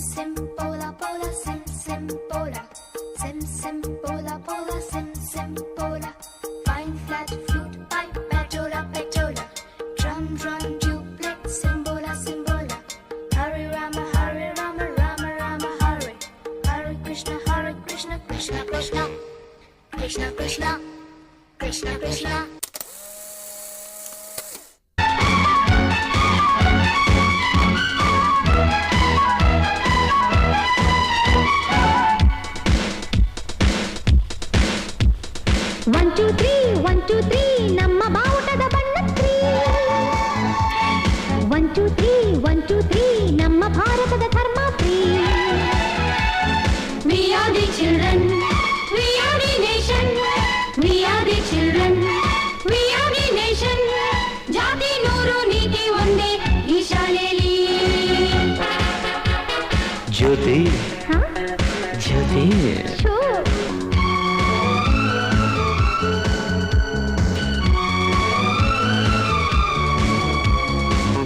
sim pola pola sim pola pola sim pola. Fine flat flute pipe petola petola. Drum drum duplex simbola simbola. Hare Rama Hare Rama Rama Rama Hare. Hare Krishna Krishna Krishna Krishna Krishna Krishna Krishna. 1 2 3 1 2 3 ನಮ್ಮ ಬಾವುಟದ ಬಣ್ಣ 3 1 2 3 1 2 3 ನಮ್ಮ ಭಾರತದ ಧರ್ಮ 3 We are the children, we are the nation, we are the children, we are the nation. ಜಾತಿ ನೂರು ನೀತಿ ಒಂದೇ ಈ ಶಾಲೆಯಲ್ಲಿ. ಜ್ಯೋತಿ ಜ್ಯೋತಿ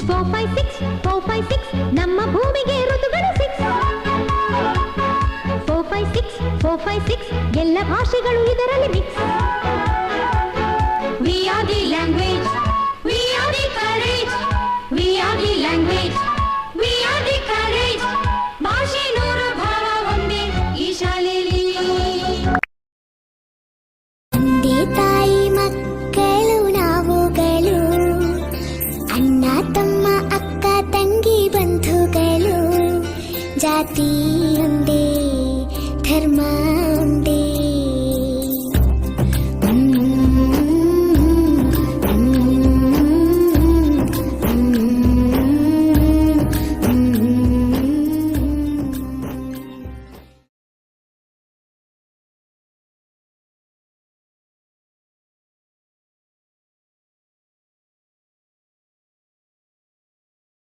4 5 6 ನಮ್ಮ ಭೂಮಿಗೆ ಋತುಗಳು 6 4 5 6 ಎಲ್ಲ ಭಾಷೆಗಳು ಇದರಲ್ಲಿ mix. We are the language, we are the courage, we are the language.